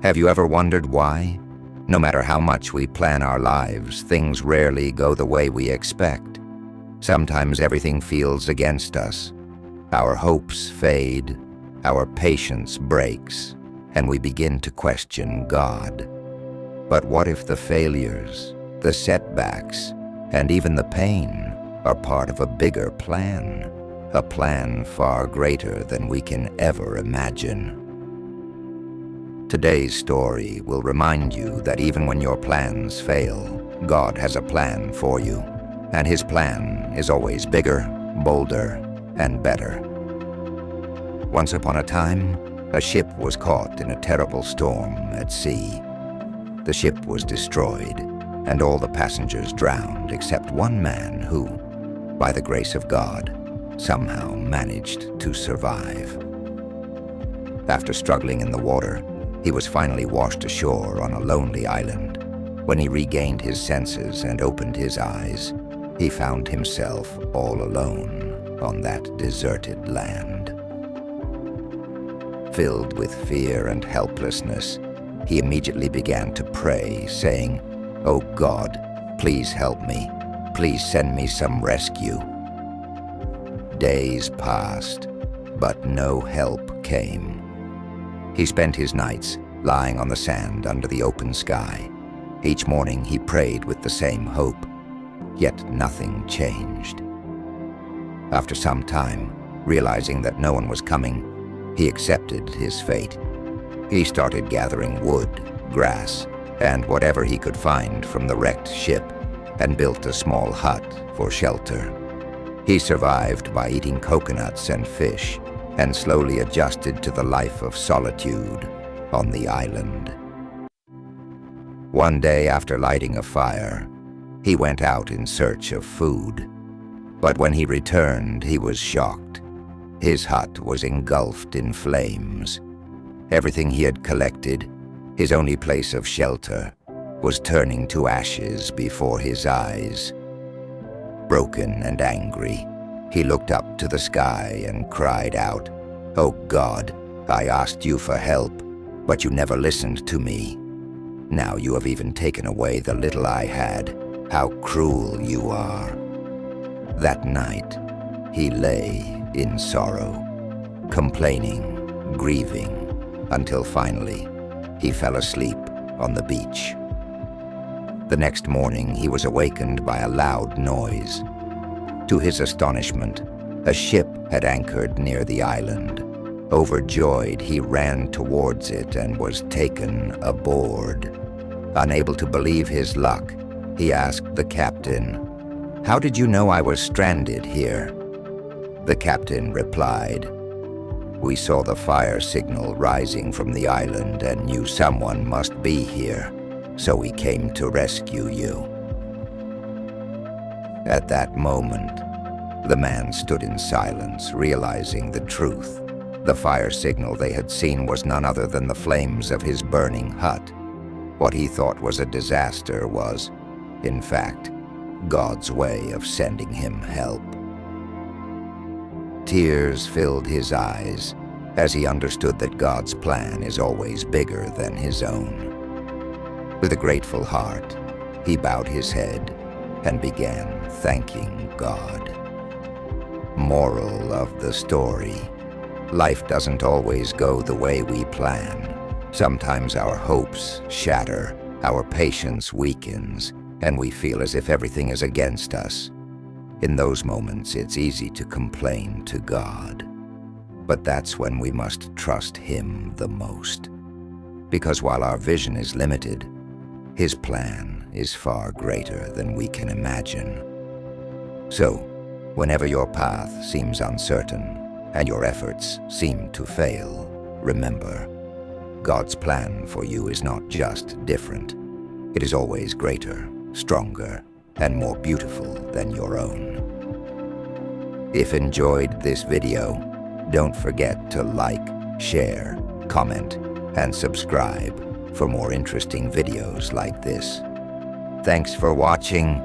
Have you ever wondered why? No matter how much we plan our lives, things rarely go the way we expect. Sometimes everything feels against us. Our hopes fade, our patience breaks, and we begin to question God. But what if the failures, the setbacks, and even the pain are part of a bigger plan? A plan far greater than we can ever imagine. Today's story will remind you that even when your plans fail, God has a plan for you, and His plan is always bigger, bolder, and better. Once upon a time, a ship was caught in a terrible storm at sea. The ship was destroyed, and all the passengers drowned except one man who, by the grace of God, somehow managed to survive. After struggling in the water, he was finally washed ashore on a lonely island. When he regained his senses and opened his eyes, he found himself all alone on that deserted land. Filled with fear and helplessness, he immediately began to pray, saying, "Oh God, please help me. Please send me some rescue." Days passed, but no help came. He spent his nights lying on the sand under the open sky. Each morning he prayed with the same hope, yet nothing changed. After some time, realizing that no one was coming, he accepted his fate. He started gathering wood, grass, and whatever he could find from the wrecked ship, and built a small hut for shelter. He survived by eating coconuts and fish, and slowly adjusted to the life of solitude on the island. One day after lighting a fire, he went out in search of food. But when he returned, he was shocked. His hut was engulfed in flames. Everything he had collected, his only place of shelter, was turning to ashes before his eyes. Broken and angry, he looked up to the sky and cried out, "Oh God, I asked you for help, but you never listened to me. Now you have even taken away the little I had. How cruel you are." That night, he lay in sorrow, complaining, grieving, until finally he fell asleep on the beach. The next morning, he was awakened by a loud noise. To his astonishment, a ship had anchored near the island. Overjoyed, he ran towards it and was taken aboard. Unable to believe his luck, he asked the captain, "How did you know I was stranded here?" The captain replied, "We saw the fire signal rising from the island and knew someone must be here, so we came to rescue you." At that moment, the man stood in silence, realizing the truth. The fire signal they had seen was none other than the flames of his burning hut. What he thought was a disaster was, in fact, God's way of sending him help. Tears filled his eyes as he understood that God's plan is always bigger than his own. With a grateful heart, he bowed his head and began thanking God. Moral of the story: life doesn't always go the way we plan. Sometimes our hopes shatter, our patience weakens, and we feel as if everything is against us. In those moments, it's easy to complain to God. But that's when we must trust Him the most. Because while our vision is limited, His plan is far greater than we can imagine. So, whenever your path seems uncertain and your efforts seem to fail, remember, God's plan for you is not just different. It is always greater, stronger, and more beautiful than your own. If enjoyed this video, don't forget to like, share, comment, and subscribe for more interesting videos like this. Thanks for watching.